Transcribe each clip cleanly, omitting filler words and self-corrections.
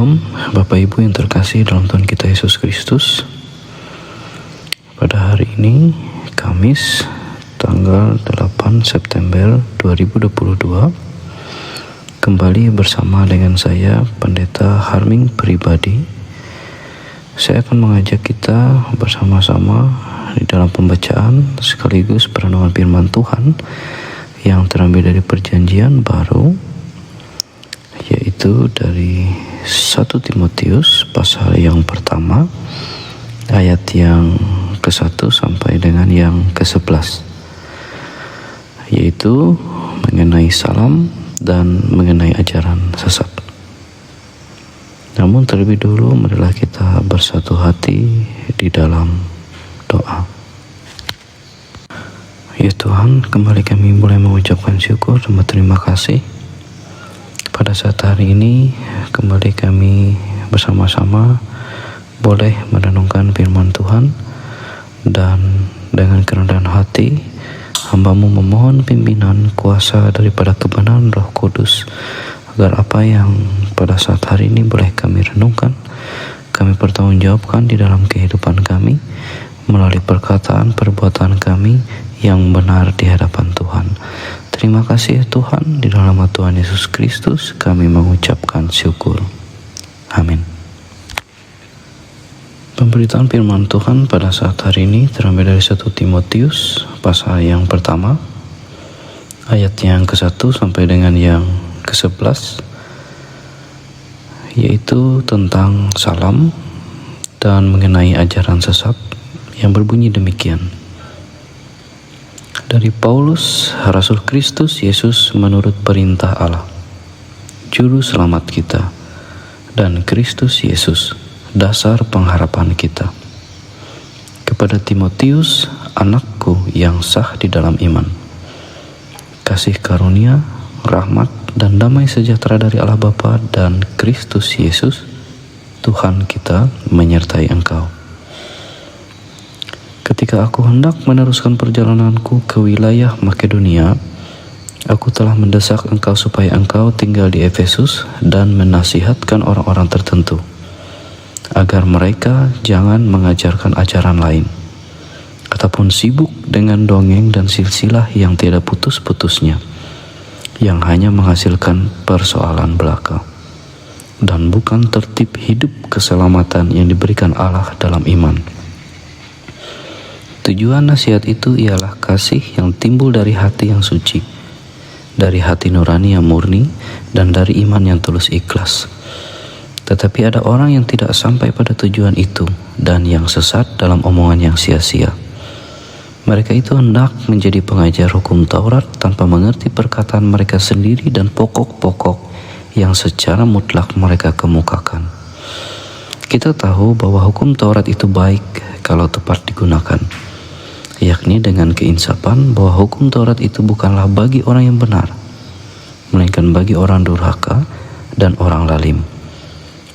Shalom, Bapak Ibu yang terkasih dalam Tuhan kita Yesus Kristus. Pada hari ini, Kamis, tanggal 8 September 2022, kembali bersama dengan saya, Pendeta Harming Pribadi. Saya akan mengajak kita bersama-sama di dalam pembacaan sekaligus perenungan firman Tuhan yang terambil dari Perjanjian Baru, yaitu dari 1 Timotius pasal yang pertama, ayat yang ke-1 sampai dengan yang ke-11, yaitu mengenai salam dan mengenai ajaran sesat. Namun terlebih dulu marilah kita bersatu hati di dalam doa. Ya Tuhan, kembali kami boleh mengucapkan syukur dan berterima kasih. Pada saat hari ini kembali kami bersama-sama boleh merenungkan firman Tuhan, dan dengan kerendahan hati hamba-Mu memohon pimpinan kuasa daripada kebenaran Roh Kudus, agar apa yang pada saat hari ini boleh kami renungkan, kami pertanggungjawabkan di dalam kehidupan kami melalui perkataan perbuatan kami yang benar di hadapan Tuhan. Terima kasih Tuhan, di dalam nama Tuhan Yesus Kristus kami mengucapkan syukur. Amin. Pemberitaan firman Tuhan pada saat hari ini terambil dari 1 Timotius pasal yang pertama, ayat yang ke-1 sampai dengan yang ke-11, yaitu tentang salam dan mengenai ajaran sesat, yang berbunyi demikian. Dari Paulus, Rasul Kristus Yesus menurut perintah Allah, Juru Selamat kita, dan Kristus Yesus, dasar pengharapan kita. Kepada Timotius, anakku yang sah di dalam iman, kasih karunia, rahmat, dan damai sejahtera dari Allah Bapa dan Kristus Yesus, Tuhan kita, menyertai engkau. Ketika aku hendak meneruskan perjalananku ke wilayah Makedonia, aku telah mendesak engkau supaya engkau tinggal di Efesus dan menasihatkan orang-orang tertentu, agar mereka jangan mengajarkan ajaran lain, ataupun sibuk dengan dongeng dan silsilah yang tidak putus-putusnya, yang hanya menghasilkan persoalan belaka, dan bukan tertib hidup keselamatan yang diberikan Allah dalam iman. Tujuan nasihat itu ialah kasih yang timbul dari hati yang suci, dari hati nurani yang murni, dan dari iman yang tulus ikhlas. Tetapi ada orang yang tidak sampai pada tujuan itu, dan yang sesat dalam omongan yang sia-sia. Mereka itu hendak menjadi pengajar hukum Taurat tanpa mengerti perkataan mereka sendiri dan pokok-pokok yang secara mutlak mereka kemukakan. Kita tahu bahwa hukum Taurat itu baik kalau tepat digunakan, yakni dengan keinsapan bahwa hukum Taurat itu bukanlah bagi orang yang benar, melainkan bagi orang durhaka dan orang lalim,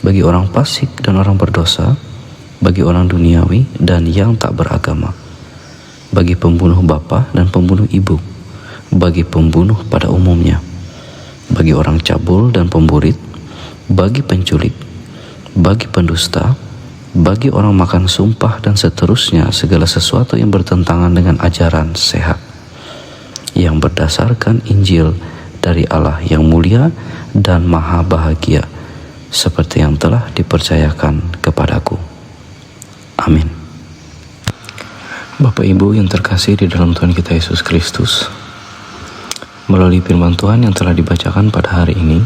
bagi orang fasik dan orang berdosa, bagi orang duniawi dan yang tak beragama, bagi pembunuh bapa dan pembunuh ibu, bagi pembunuh pada umumnya, bagi orang cabul dan pemburit, bagi penculik, bagi pendusta, bagi orang makan sumpah, dan seterusnya, segala sesuatu yang bertentangan dengan ajaran sehat yang berdasarkan Injil dari Allah yang mulia dan maha bahagia, seperti yang telah dipercayakan kepadaku. Amin. Bapak Ibu yang terkasih di dalam Tuhan kita Yesus Kristus, melalui firman Tuhan yang telah dibacakan pada hari ini,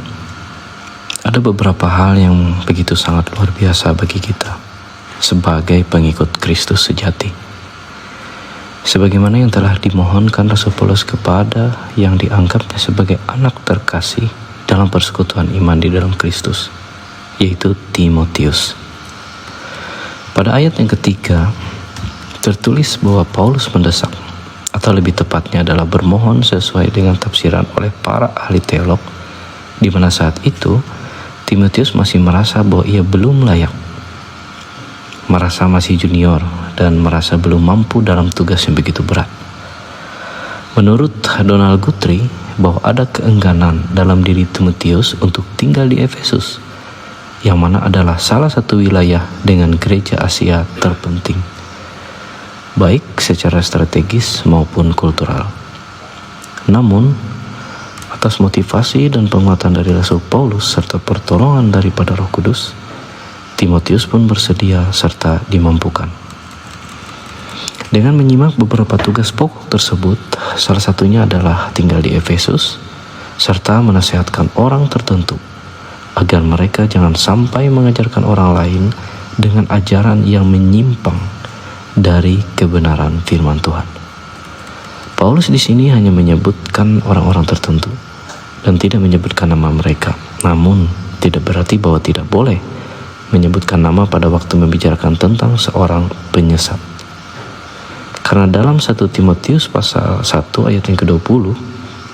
ada beberapa hal yang begitu sangat luar biasa bagi kita sebagai pengikut Kristus sejati. Sebagaimana yang telah dimohonkan Rasul Paulus kepada yang dianggapnya sebagai anak terkasih dalam persekutuan iman di dalam Kristus, yaitu Timotius. Pada ayat yang ketiga tertulis bahwa Paulus mendesak, atau lebih tepatnya adalah bermohon sesuai dengan tafsiran oleh para ahli teolog, di mana saat itu Timotius masih merasa bahwa ia belum layak, merasa masih junior, dan merasa belum mampu dalam tugas yang begitu berat. Menurut Donald Guthrie, bahwa ada keengganan dalam diri Timotius untuk tinggal di Efesus, yang mana adalah salah satu wilayah dengan gereja Asia terpenting, baik secara strategis maupun kultural. Namun, atas motivasi dan penguatan dari Rasul Paulus serta pertolongan daripada Roh Kudus, Timotius pun bersedia serta dimampukan. Dengan menyimak beberapa tugas pokok tersebut, salah satunya adalah tinggal di Efesus, serta menasihatkan orang tertentu agar mereka jangan sampai mengajarkan orang lain dengan ajaran yang menyimpang dari kebenaran firman Tuhan. Paulus di sini hanya menyebutkan orang-orang tertentu dan tidak menyebutkan nama mereka. Namun, tidak berarti bahwa tidak boleh menyebutkan nama pada waktu membicarakan tentang seorang penyesat. Karena dalam 1 Timotius pasal 1 ayat yang ke-20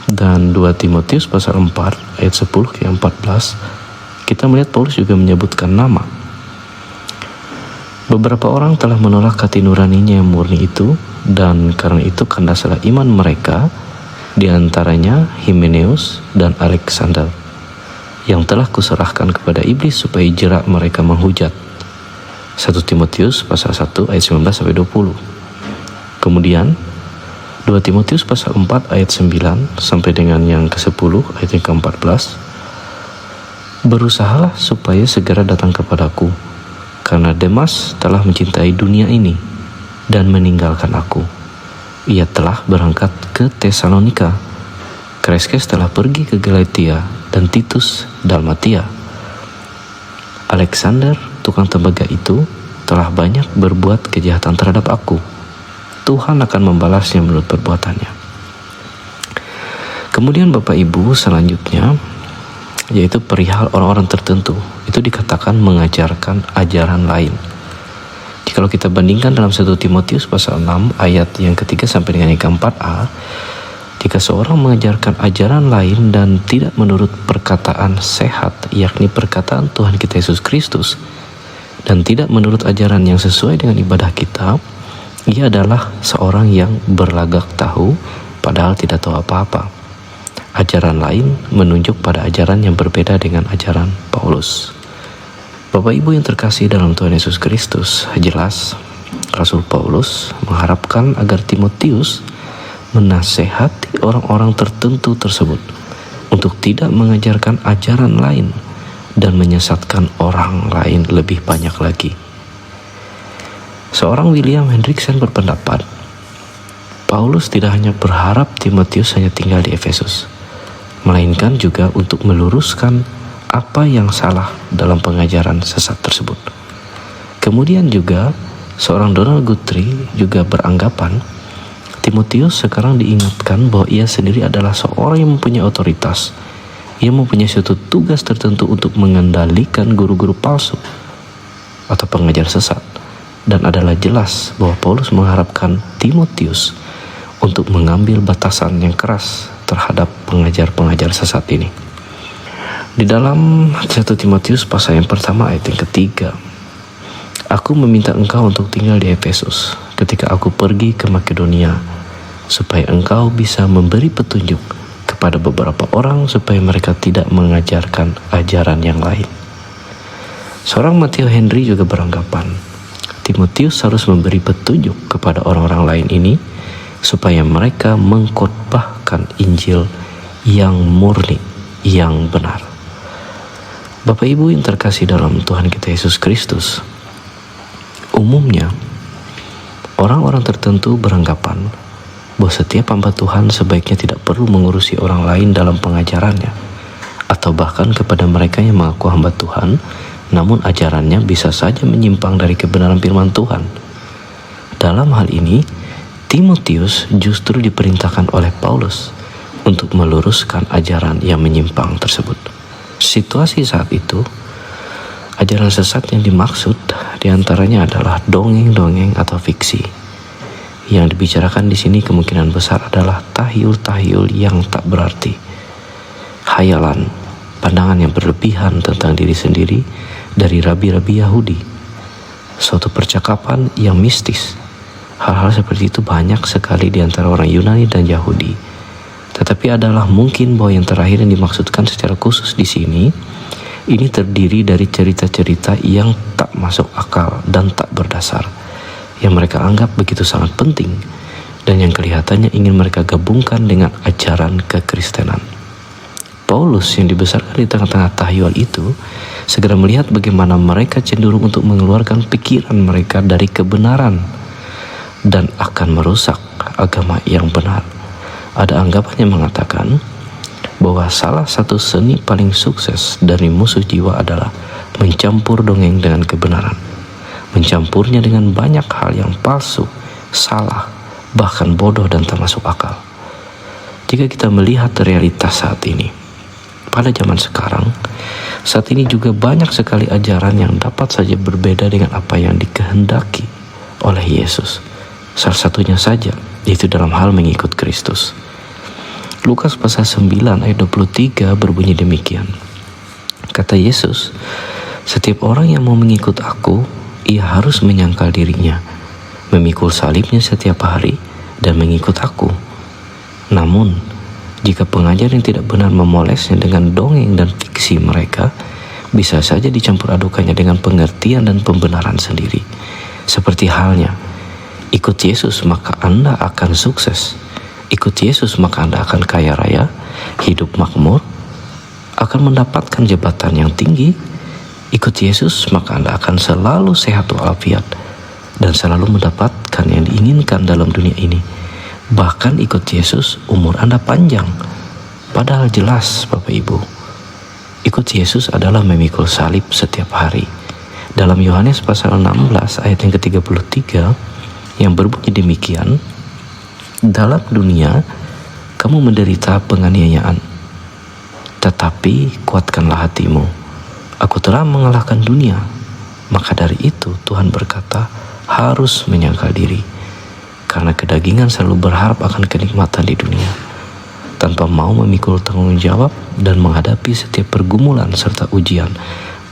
dan 2 Timotius pasal 4 ayat 10 ke 14, kita melihat Paulus juga menyebutkan nama. Beberapa orang telah menolak hati nuraninya yang murni itu, dan karena itu kandaslah iman mereka, di antaranya Himeneus dan Alexander, yang telah kuserahkan kepada iblis supaya jerak mereka menghujat. 1 Timotius pasal 1 ayat 19-20. Kemudian 2 Timotius pasal 4 ayat 9 sampai dengan yang ke-10 ayat yang ke-14. Berusahalah supaya segera datang kepadaku, karena Demas telah mencintai dunia ini dan meninggalkan aku. Ia telah berangkat ke Tesalonika. Kreskes telah pergi ke Galatia dan Titus Dalmatia. Alexander, tukang tembaga itu, telah banyak berbuat kejahatan terhadap aku. Tuhan akan membalasnya menurut perbuatannya. Kemudian Bapak Ibu, selanjutnya yaitu perihal orang-orang tertentu, itu dikatakan mengajarkan ajaran lain. Jikalau kita bandingkan dalam 1 Timotius pasal 6 ayat yang ketiga sampai dengan yang ke-4a, jika seorang mengajarkan ajaran lain dan tidak menurut perkataan sehat, yakni perkataan Tuhan kita Yesus Kristus, dan tidak menurut ajaran yang sesuai dengan ibadah kita, ia adalah seorang yang berlagak tahu padahal tidak tahu apa-apa. Ajaran lain menunjuk pada ajaran yang berbeda dengan ajaran Paulus. Bapak Ibu yang terkasih dalam Tuhan Yesus Kristus, jelas Rasul Paulus mengharapkan agar Timotius menasehati orang-orang tertentu tersebut untuk tidak mengajarkan ajaran lain dan menyesatkan orang lain lebih banyak lagi. Seorang William Hendriksen berpendapat, Paulus tidak hanya berharap Timotius hanya tinggal di Efesus, melainkan juga untuk meluruskan apa yang salah dalam pengajaran sesat tersebut. Kemudian juga seorang Donald Guthrie juga beranggapan Timotius sekarang diingatkan bahwa ia sendiri adalah seorang yang mempunyai otoritas. Ia mempunyai suatu tugas tertentu untuk mengendalikan guru-guru palsu atau pengajar sesat, dan adalah jelas bahwa Paulus mengharapkan Timotius untuk mengambil batasan yang keras terhadap pengajar-pengajar sesat ini. Di dalam 1 Timotius pasal yang pertama ayat yang ketiga, aku meminta engkau untuk tinggal di Efesus ketika aku pergi ke Makedonia, supaya engkau bisa memberi petunjuk kepada beberapa orang supaya mereka tidak mengajarkan ajaran yang lain. Seorang Matthew Henry juga beranggapan Timotius harus memberi petunjuk kepada orang-orang lain ini supaya mereka mengkhotbahkan Injil yang murni, yang benar. Bapak Ibu yang terkasih dalam Tuhan kita Yesus Kristus, umumnya orang-orang tertentu beranggapan bahwa setiap hamba Tuhan sebaiknya tidak perlu mengurusi orang lain dalam pengajarannya, atau bahkan kepada mereka yang mengaku hamba Tuhan namun ajarannya bisa saja menyimpang dari kebenaran firman Tuhan. Dalam hal ini, Timotius justru diperintahkan oleh Paulus untuk meluruskan ajaran yang menyimpang tersebut. Situasi saat itu, ajaran sesat yang dimaksud diantaranya adalah dongeng-dongeng atau fiksi. Yang dibicarakan di sini kemungkinan besar adalah tahyul-tahyul yang tak berarti, hayalan, pandangan yang berlebihan tentang diri sendiri dari rabi-rabi Yahudi, suatu percakapan yang mistis. Hal-hal seperti itu banyak sekali di antara orang Yunani dan Yahudi. Tetapi adalah mungkin bahwa yang terakhir yang dimaksudkan secara khusus di sini Ini terdiri dari cerita-cerita yang tak masuk akal dan tak berdasar, yang mereka anggap begitu sangat penting, dan yang kelihatannya ingin mereka gabungkan dengan ajaran kekristenan. Paulus yang dibesarkan di tengah-tengah tahyuan itu segera melihat bagaimana mereka cenderung untuk mengeluarkan pikiran mereka dari kebenaran dan akan merusak agama yang benar. Ada anggapan yang mengatakan bahwa salah satu seni paling sukses dari musuh jiwa adalah mencampur dongeng dengan kebenaran, mencampurnya dengan banyak hal yang palsu, salah, bahkan bodoh dan tak masuk akal. Jika kita melihat realitas saat ini, pada zaman sekarang, saat ini juga banyak sekali ajaran yang dapat saja berbeda dengan apa yang dikehendaki oleh Yesus. Salah satunya saja, yaitu dalam hal mengikut Kristus. Lukas pasal 9 ayat 23 berbunyi demikian. Kata Yesus, "Setiap orang yang mau mengikut aku, ia harus menyangkal dirinya, memikul salibnya setiap hari, dan mengikut aku. Namun, jika pengajar yang tidak benar memolesnya dengan dongeng dan fiksi mereka, bisa saja dicampur adukannya dengan pengertian dan pembenaran sendiri. Seperti halnya, ikut Yesus maka Anda akan sukses. Ikut Yesus maka Anda akan kaya raya, hidup makmur, akan mendapatkan jabatan yang tinggi. Ikut Yesus maka Anda akan selalu sehat walafiat dan selalu mendapatkan yang diinginkan dalam dunia ini. Bahkan ikut Yesus umur Anda panjang." Padahal jelas Bapak Ibu, ikut Yesus adalah memikul salib setiap hari. Dalam Yohanes pasal 16 ayat yang ke-33 yang berbunyi demikian, "Dalam dunia kamu menderita penganiayaan, tetapi kuatkanlah hatimu. Aku telah mengalahkan dunia." Maka dari itu Tuhan berkata, harus menyangkal diri, karena kedagingan selalu berharap akan kenikmatan di dunia, tanpa mau memikul tanggung jawab dan menghadapi setiap pergumulan serta ujian,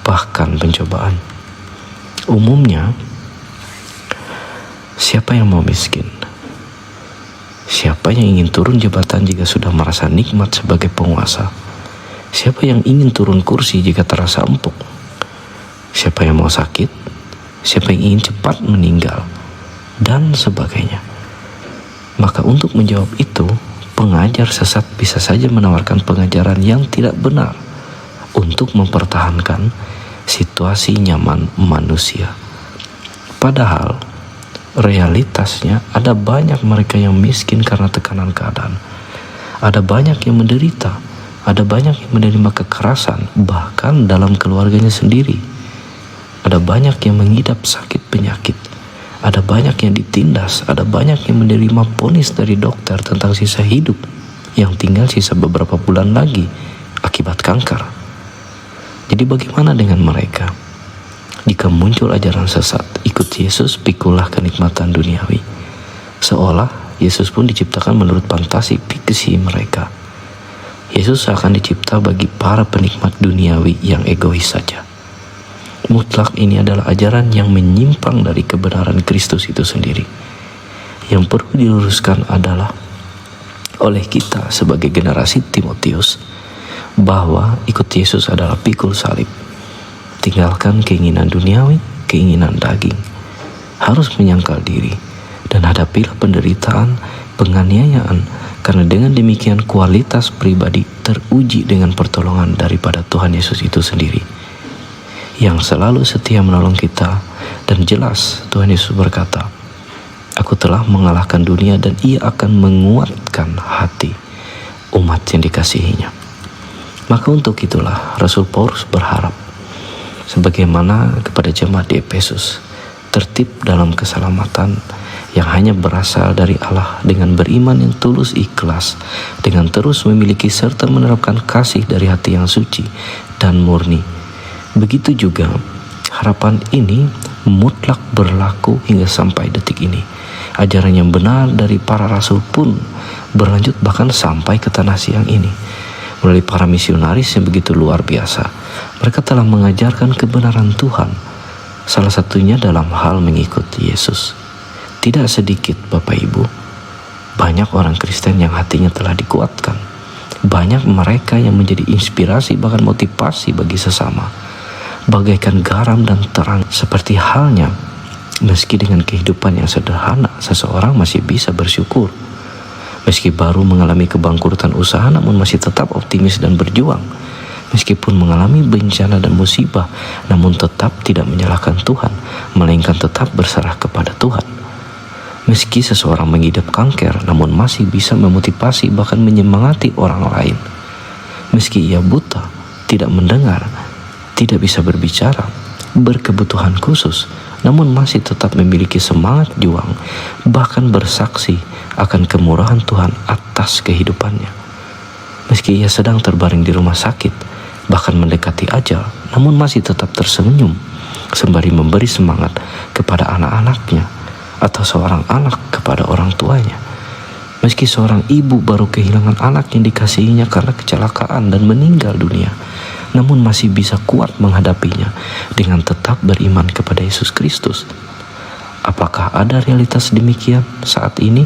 bahkan pencobaan. Umumnya, siapa yang mau miskin? Siapa yang ingin turun jabatan jika sudah merasa nikmat sebagai penguasa? Siapa yang ingin turun kursi jika terasa empuk? Siapa yang mau sakit? Siapa yang ingin cepat meninggal? Dan sebagainya. Maka untuk menjawab itu, pengajar sesat bisa saja menawarkan pengajaran yang tidak benar untuk mempertahankan situasi nyaman manusia. Padahal realitasnya ada banyak mereka yang miskin karena tekanan keadaan. Ada banyak yang menderita, ada banyak yang menerima kekerasan bahkan dalam keluarganya sendiri. Ada banyak yang mengidap sakit penyakit, ada banyak yang ditindas, ada banyak yang menerima vonis dari dokter tentang sisa hidup yang tinggal sisa beberapa bulan lagi akibat kanker. Jadi bagaimana dengan mereka? Jika muncul ajaran sesat, ikut Yesus, pikulah kenikmatan duniawi. Seolah Yesus pun diciptakan menurut fantasi fiksi mereka. Yesus akan dicipta bagi para penikmat duniawi yang egois saja. Mutlak ini adalah ajaran yang menyimpang dari kebenaran Kristus itu sendiri. Yang perlu diluruskan adalah oleh kita sebagai generasi Timotius, bahwa ikut Yesus adalah pikul salib. Tinggalkan keinginan duniawi, keinginan daging. Harus menyangkal diri dan hadapilah penderitaan, penganiayaan, karena dengan demikian kualitas pribadi teruji dengan pertolongan daripada Tuhan Yesus itu sendiri, yang selalu setia menolong kita. Dan jelas Tuhan Yesus berkata, "Aku telah mengalahkan dunia dan ia akan menguatkan hati umat yang dikasihinya." Maka untuk itulah Rasul Paulus berharap, sebagaimana kepada jemaat di Efesus, tertib dalam keselamatan yang hanya berasal dari Allah dengan beriman yang tulus ikhlas, dengan terus memiliki serta menerapkan kasih dari hati yang suci dan murni. Begitu juga harapan ini mutlak berlaku hingga sampai detik ini. Ajaran yang benar dari para rasul pun berlanjut bahkan sampai ke tanah siang ini. Melalui para misionaris yang begitu luar biasa, mereka telah mengajarkan kebenaran Tuhan, salah satunya dalam hal mengikuti Yesus. Tidak sedikit Bapak Ibu, banyak orang Kristen yang hatinya telah dikuatkan Banyak mereka yang menjadi inspirasi bahkan motivasi bagi sesama, bagaikan garam dan terang. Seperti halnya meski dengan kehidupan yang sederhana, seseorang masih bisa bersyukur. Meski baru mengalami kebangkrutan usaha, namun masih tetap optimis dan berjuang. Meskipun mengalami bencana dan musibah, namun tetap tidak menyalahkan Tuhan, melainkan tetap berserah kepada Tuhan. Meski seseorang mengidap kanker, namun masih bisa memotivasi bahkan menyemangati orang lain. Meski ia buta, tidak mendengar, tidak bisa berbicara, berkebutuhan khusus, namun masih tetap memiliki semangat juang, bahkan bersaksi akan kemurahan Tuhan atas kehidupannya. Meski ia sedang terbaring di rumah sakit, bahkan mendekati ajal, namun masih tetap tersenyum sembari memberi semangat kepada anak-anaknya, atau seorang anak kepada orang tuanya. Meski seorang ibu baru kehilangan anak yang dikasihinya karena kecelakaan dan meninggal dunia, namun masih bisa kuat menghadapinya dengan tetap beriman kepada Yesus Kristus. Apakah ada realitas demikian saat ini?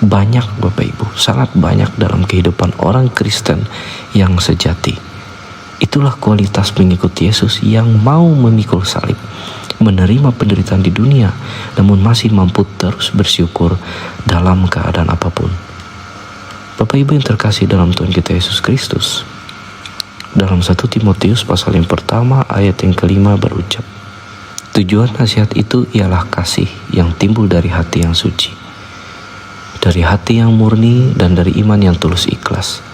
Banyak, Bapak Ibu, sangat banyak dalam kehidupan orang Kristen yang sejati. Itulah kualitas pengikut Yesus yang mau memikul salib, menerima penderitaan di dunia, namun masih mampu terus bersyukur dalam keadaan apapun. Bapak Ibu yang terkasih dalam Tuhan kita Yesus Kristus, dalam 1 Timotius pasal yang pertama ayat yang kelima berucap, tujuan nasihat itu ialah kasih yang timbul dari hati yang suci, dari hati yang murni dan dari iman yang tulus ikhlas.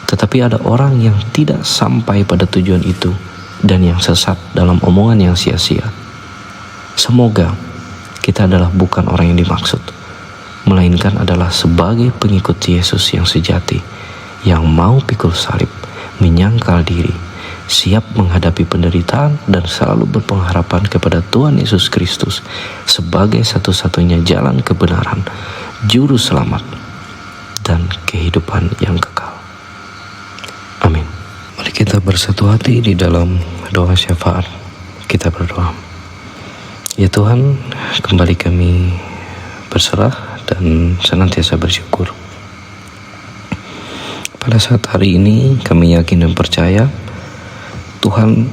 Tetapi ada orang yang tidak sampai pada tujuan itu dan yang sesat dalam omongan yang sia-sia. Semoga kita adalah bukan orang yang dimaksud, melainkan adalah sebagai pengikut Yesus yang sejati, yang mau pikul salib, menyangkal diri, siap menghadapi penderitaan dan selalu berpengharapan kepada Tuhan Yesus Kristus sebagai satu-satunya jalan kebenaran, juru selamat, dan kehidupan yang kekal. Amin. Mari kita bersatu hati di dalam doa syafaat. Kita berdoa. Ya Tuhan, kembali kami berserah dan senantiasa bersyukur. Pada saat hari ini kami yakin dan percaya Tuhan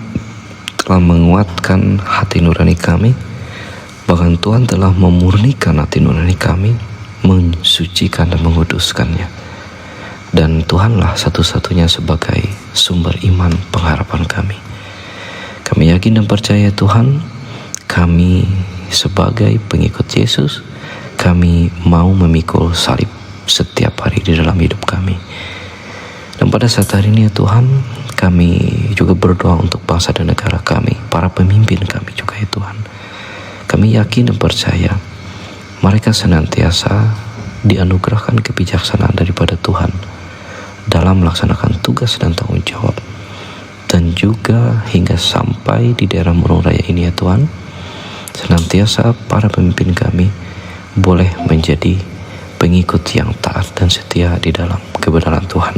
telah menguatkan hati nurani kami. Bahkan Tuhan telah memurnikan hati nurani kami, mensucikan dan menguduskannya. Dan Tuhanlah satu-satunya sebagai sumber iman pengharapan kami. Kami yakin dan percaya Tuhan, kami sebagai pengikut Yesus, kami mau memikul salib setiap hari di dalam hidup kami. Dan pada saat hari ini ya Tuhan, kami juga berdoa untuk bangsa dan negara kami, para pemimpin kami juga ya Tuhan. Kami yakin dan percaya mereka senantiasa dianugerahkan kebijaksanaan daripada Tuhan dalam melaksanakan tugas dan tanggung jawab, dan juga hingga sampai di daerah Murung Raya ini ya Tuhan, senantiasa para pemimpin kami boleh menjadi pengikut yang taat dan setia di dalam kebenaran Tuhan.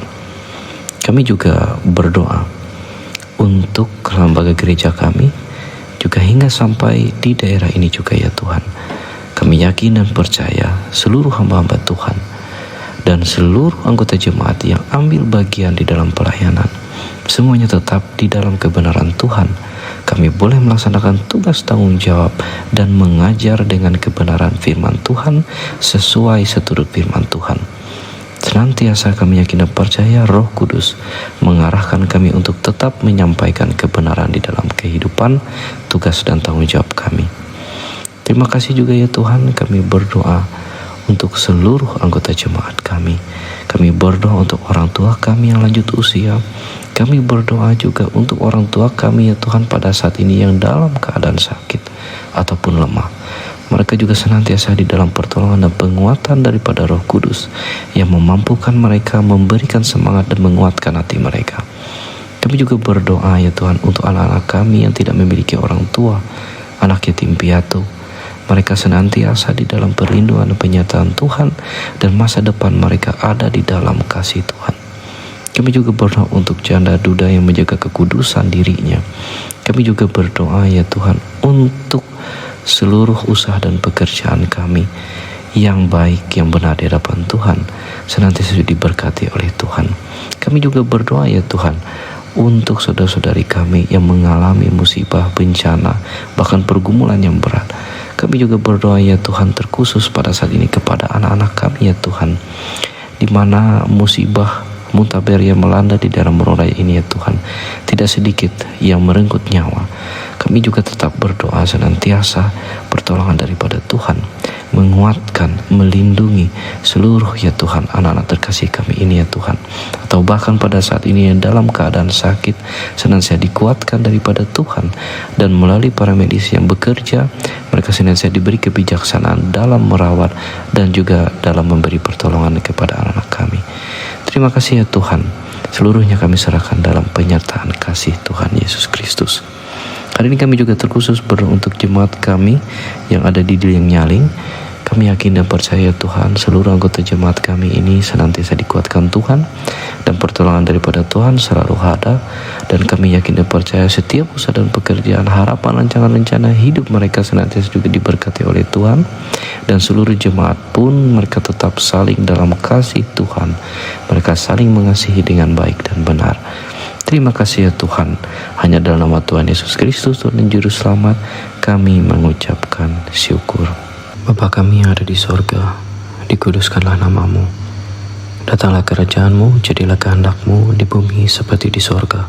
Kami juga berdoa untuk lembaga gereja kami, juga hingga sampai di daerah ini juga ya Tuhan. Kami yakin dan percaya seluruh hamba-hamba Tuhan dan seluruh anggota jemaat yang ambil bagian di dalam pelayanan, semuanya tetap di dalam kebenaran Tuhan. Kami boleh melaksanakan tugas tanggung jawab dan mengajar dengan kebenaran firman Tuhan sesuai seturut firman Tuhan. Senantiasa kami yakin dan percaya Roh Kudus mengarahkan kami untuk tetap menyampaikan kebenaran di dalam kehidupan, tugas dan tanggung jawab kami. Terima kasih juga ya Tuhan, kami berdoa untuk seluruh anggota jemaat kami. Kami berdoa untuk orang tua kami yang lanjut usia. Kami berdoa juga untuk orang tua kami ya Tuhan pada saat ini yang dalam keadaan sakit ataupun lemah. Mereka juga senantiasa di dalam pertolongan dan penguatan daripada Roh Kudus yang memampukan mereka, memberikan semangat dan menguatkan hati mereka. Kami juga berdoa ya Tuhan untuk anak-anak kami yang tidak memiliki orang tua, anak yatim piatu. Mereka senantiasa di dalam perlindungan dan penyertaan Tuhan, dan masa depan mereka ada di dalam kasih Tuhan. Kami juga berdoa untuk janda duda yang menjaga kekudusan dirinya. Kami juga berdoa ya Tuhan untuk seluruh usaha dan pekerjaan kami yang baik, yang benar di hadapan Tuhan, senantiasa diberkati oleh Tuhan. Kami juga berdoa ya Tuhan, untuk saudara-saudari kami yang mengalami musibah, bencana, bahkan pergumulan yang berat. Kami juga berdoa ya Tuhan, terkhusus pada saat ini kepada anak-anak kami ya Tuhan, di mana musibah mutaber yang melanda di daerah Murung Raya ini ya Tuhan, tidak sedikit yang merenggut nyawa. Kami juga tetap berdoa senantiasa pertolongan daripada Tuhan, menguatkan, melindungi seluruh ya Tuhan anak-anak terkasih kami ini ya Tuhan, atau bahkan pada saat ini yang dalam keadaan sakit, senantiasa dikuatkan daripada Tuhan, dan melalui para medis yang bekerja, mereka senantiasa diberi kebijaksanaan dalam merawat dan juga dalam memberi pertolongan kepada anak-anak kami. Terima kasih ya Tuhan, seluruhnya kami serahkan dalam penyertaan kasih Tuhan Yesus Kristus. Hari ini kami juga terkhusus berdoa untuk jemaat kami yang ada di Diliang Nyaling. Kami yakin dan percaya Tuhan, seluruh anggota jemaat kami ini senantiasa dikuatkan Tuhan, dan pertolongan daripada Tuhan selalu ada. Dan kami yakin dan percaya setiap usaha dan pekerjaan, harapan, rancangan, rencana hidup mereka senantiasa juga diberkati oleh Tuhan. Dan seluruh jemaat pun mereka tetap saling dalam kasih Tuhan, mereka saling mengasihi dengan baik dan benar. Terima kasih ya Tuhan, hanya dalam nama Tuhan Yesus Kristus, Tuhan dan Juru Selamat, kami mengucapkan syukur. Bapa kami yang ada di sorga, dikuduskanlah namamu. Datanglah kerajaanmu, jadilah kehendak-Mu di bumi seperti di sorga.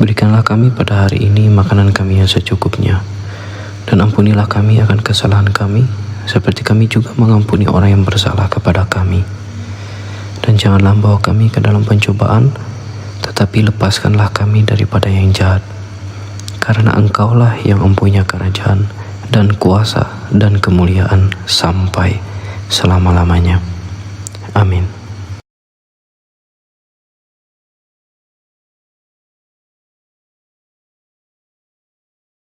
Berikanlah kami pada hari ini makanan kami yang secukupnya, dan ampunilah kami akan kesalahan kami, seperti kami juga mengampuni orang yang bersalah kepada kami. Dan janganlah bawa kami ke dalam pencobaan, tetapi lepaskanlah kami daripada yang jahat. Karena Engkaulah yang mempunyai kerajaan dan kuasa dan kemuliaan sampai selama-lamanya. Amin.